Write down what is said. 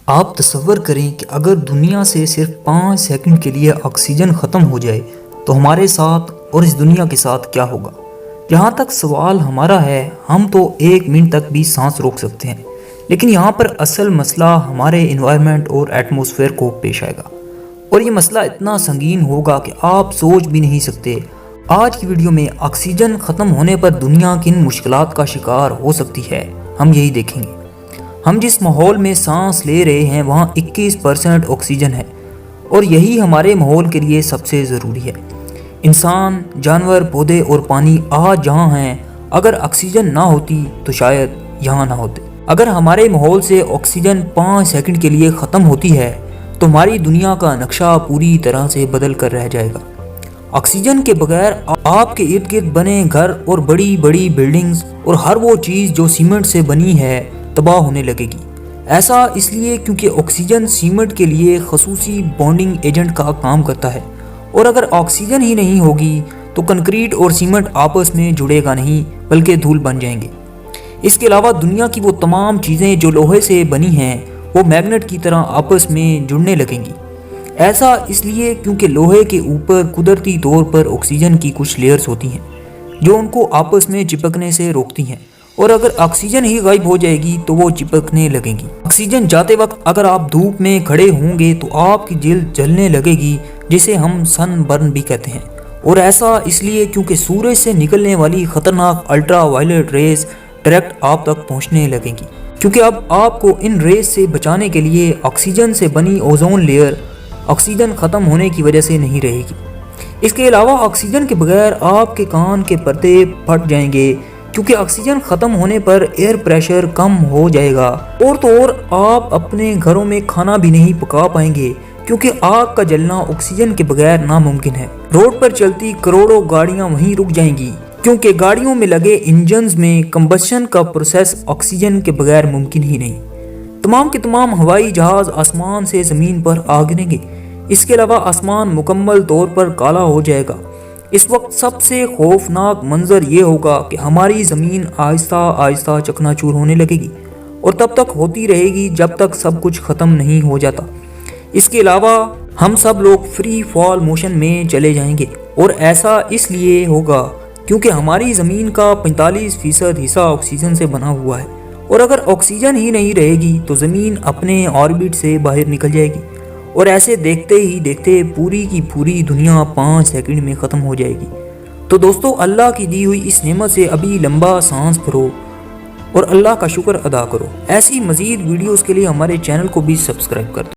آپ تصور کریں کہ اگر دنیا سے صرف 5 سیکنڈ کے لیے آکسیجن ختم ہو جائے تو ہمارے ساتھ اور اس دنیا کے ساتھ کیا ہوگا؟ جہاں تک سوال ہمارا ہے، ہم تو 1 منٹ تک بھی سانس روک سکتے ہیں، لیکن یہاں پر اصل مسئلہ ہمارے انوائرمنٹ اور ایٹماسفیئر کو پیش آئے گا، اور یہ مسئلہ اتنا سنگین ہوگا کہ آپ سوچ بھی نہیں سکتے۔ آج کی ویڈیو میں آکسیجن ختم ہونے پر دنیا کن مشکلات کا شکار ہو سکتی ہے، ہم یہی دیکھیں گے۔ ہم جس ماحول میں سانس لے رہے ہیں وہاں 21% آکسیجن ہے، اور یہی ہمارے ماحول کے لیے سب سے ضروری ہے۔ انسان، جانور، پودے اور پانی آج جہاں ہیں، اگر آکسیجن نہ ہوتی تو شاید یہاں نہ ہوتے۔ اگر ہمارے ماحول سے آکسیجن 5 سیکنڈ کے لیے ختم ہوتی ہے تو ہماری دنیا کا نقشہ پوری طرح سے بدل کر رہ جائے گا۔ آکسیجن کے بغیر آپ کے ارد گرد بنے گھر اور بڑی بڑی بلڈنگز اور ہر وہ چیز جو سیمنٹ سے بنی ہے تباہ ہونے لگے گی۔ ایسا اس لیے کیونکہ آکسیجن سیمنٹ کے لیے خصوصی بانڈنگ ایجنٹ کا کام کرتا ہے، اور اگر آکسیجن ہی نہیں ہوگی تو کنکریٹ اور سیمنٹ آپس میں جڑے گا نہیں بلکہ دھول بن جائیں گے۔ اس کے علاوہ دنیا کی وہ تمام چیزیں جو لوہے سے بنی ہیں وہ میگنٹ کی طرح آپس میں جڑنے لگیں گی۔ ایسا اس لیے کیونکہ لوہے کے اوپر قدرتی طور پر آکسیجن کی کچھ لیئرز ہوتی ہیں جو ان کو آپس میں چپکنے سے روکتی ہیں، اور اگر آکسیجن ہی غائب ہو جائے گی تو وہ چپکنے لگیں گی۔ آکسیجن جاتے وقت اگر آپ دھوپ میں کھڑے ہوں گے تو آپ کی جلد جلنے لگے گی، جسے ہم سن برن بھی کہتے ہیں، اور ایسا اس لیے کیونکہ سورج سے نکلنے والی خطرناک الٹرا وائلٹ ریز ڈائریکٹ آپ تک پہنچنے لگیں گی، کیونکہ اب آپ کو ان ریز سے بچانے کے لیے آکسیجن سے بنی اوزون لیئر آکسیجن ختم ہونے کی وجہ سے نہیں رہے گی۔ اس کے علاوہ آکسیجن کے بغیر آپ کے کان کے پردے پھٹ جائیں گے، کیونکہ آکسیجن ختم ہونے پر ایئر پریشر کم ہو جائے گا، اور تو اور آپ اپنے گھروں میں کھانا بھی نہیں پکا پائیں گے، کیونکہ آگ کا جلنا آکسیجن کے بغیر ناممکن ہے۔ روڈ پر چلتی کروڑوں گاڑیاں وہیں رک جائیں گی، کیونکہ گاڑیوں میں لگے انجنز میں کمبشن کا پروسیس آکسیجن کے بغیر ممکن ہی نہیں۔ تمام کے تمام ہوائی جہاز آسمان سے زمین پر آ گریں گے۔ اس کے علاوہ آسمان مکمل طور پر کالا ہو جائے گا۔ اس وقت سب سے خوفناک منظر یہ ہوگا کہ ہماری زمین آہستہ آہستہ چکنا چور ہونے لگے گی، اور تب تک ہوتی رہے گی جب تک سب کچھ ختم نہیں ہو جاتا۔ اس کے علاوہ ہم سب لوگ فری فال موشن میں چلے جائیں گے، اور ایسا اس لیے ہوگا کیونکہ ہماری زمین کا 45% حصہ آکسیجن سے بنا ہوا ہے، اور اگر آکسیجن ہی نہیں رہے گی تو زمین اپنے آربٹ سے باہر نکل جائے گی، اور ایسے دیکھتے ہی دیکھتے پوری کی پوری دنیا 5 سیکنڈ میں ختم ہو جائے گی۔ تو دوستو، اللہ کی دی ہوئی اس نعمت سے ابھی لمبا سانس بھرو اور اللہ کا شکر ادا کرو۔ ایسی مزید ویڈیوز کے لیے ہمارے چینل کو بھی سبسکرائب کر دو۔